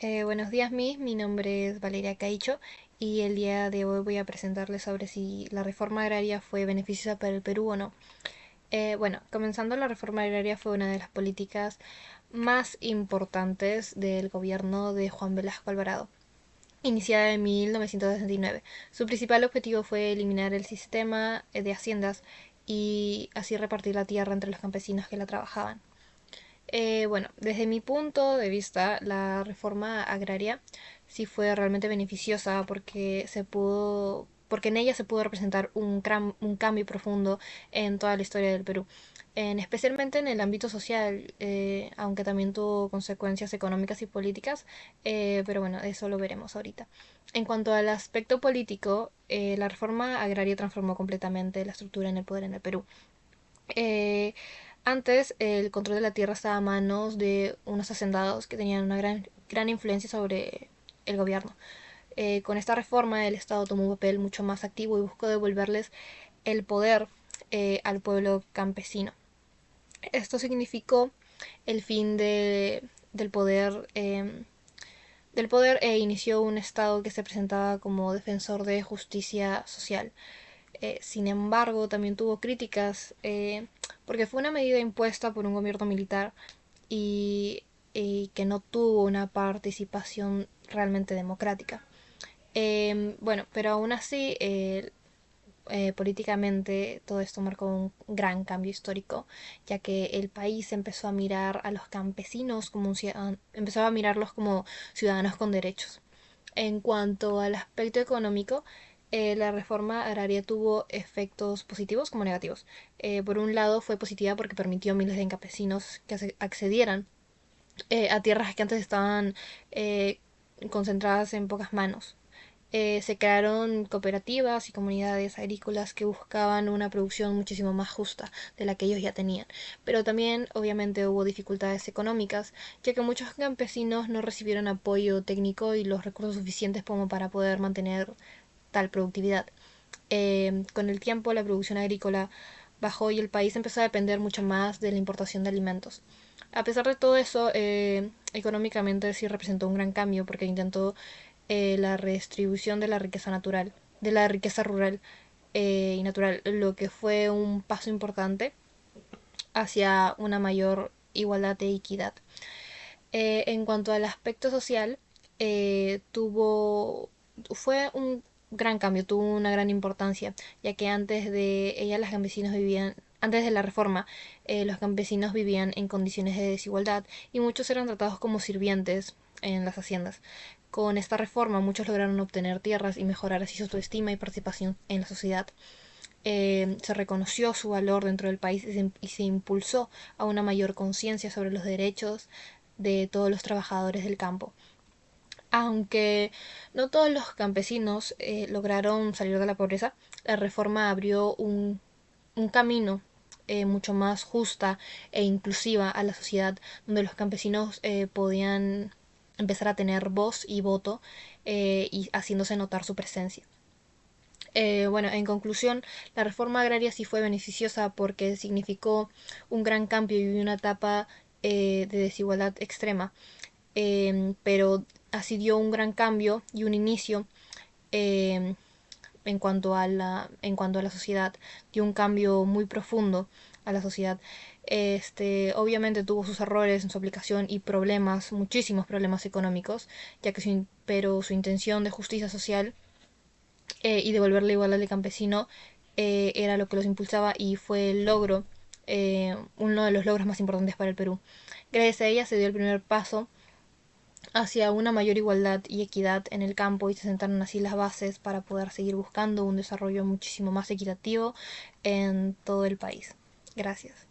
Buenos días, mi nombre es Valeria Caicho y el día de hoy voy a presentarles sobre si la reforma agraria fue beneficiosa para el Perú o no. Comenzando, la reforma agraria fue una de las políticas más importantes del gobierno de Juan Velasco Alvarado, iniciada en 1969. Su principal objetivo fue eliminar el sistema de haciendas y así repartir la tierra entre los campesinos que la trabajaban. Desde mi punto de vista, la reforma agraria sí fue realmente beneficiosa porque en ella se pudo representar un cambio profundo en toda la historia del Perú, especialmente en el ámbito social, aunque también tuvo consecuencias económicas y políticas, pero bueno, eso lo veremos ahorita. En cuanto al aspecto político, la reforma agraria transformó completamente la estructura en el poder en el Perú. Eh, Antes el control de la tierra estaba a manos de unos hacendados que tenían una gran influencia sobre el gobierno. Con esta reforma el Estado tomó un papel mucho más activo y buscó devolverles el poder al pueblo campesino. Esto significó el fin del poder e inició un Estado que se presentaba como defensor de justicia social. Sin embargo, también tuvo críticas porque fue una medida impuesta por un gobierno militar y que no tuvo una participación realmente democrática. Pero aún así, políticamente todo esto marcó un gran cambio histórico, ya que el país empezó a mirar a los campesinos como empezó a mirarlos como ciudadanos con derechos. En cuanto al aspecto económico, la reforma agraria tuvo efectos positivos como negativos. Por un lado fue positiva porque permitió a miles de campesinos que accedieran a tierras que antes estaban eh, concentradas en pocas manos. Se crearon cooperativas y comunidades agrícolas que buscaban una producción muchísimo más justa de la que ellos ya tenían. Pero también, obviamente, hubo dificultades económicas, ya que muchos campesinos no recibieron apoyo técnico y los recursos suficientes como para poder mantener tal productividad. Con el tiempo, la producción agrícola bajó y el país empezó a depender mucho más de la importación de alimentos. A pesar de todo eso, económicamente sí representó un gran cambio porque intentó la redistribución de la riqueza natural, de la riqueza rural y natural, lo que fue un paso importante hacia una mayor igualdad e equidad. En cuanto al aspecto social, fue un gran cambio, tuvo una gran importancia, ya que antes de la reforma, los campesinos vivían en condiciones de desigualdad y muchos eran tratados como sirvientes en las haciendas. Con esta reforma muchos lograron obtener tierras y mejorar así su autoestima y participación en la sociedad. Se reconoció su valor dentro del país y se impulsó a una mayor conciencia sobre los derechos de todos los trabajadores del campo. Aunque no todos los campesinos lograron salir de la pobreza, la reforma abrió un camino mucho más justa e inclusiva a la sociedad, donde los campesinos podían empezar a tener voz y voto y haciéndose notar su presencia. En conclusión, la reforma agraria sí fue beneficiosa porque significó un gran cambio y una etapa de desigualdad extrema, pero así dio un gran cambio y un inicio eh, en cuanto a la sociedad, dio un cambio muy profundo a la sociedad. Obviamente tuvo sus errores en su aplicación y problemas, muchísimos problemas económicos, pero su intención de justicia social y devolver la igualdad al campesino era lo que los impulsaba y fue uno de los logros más importantes para el Perú. Gracias a ella se dio el primer paso hacia una mayor igualdad y equidad en el campo y se sentaron así las bases para poder seguir buscando un desarrollo muchísimo más equitativo en todo el país. Gracias.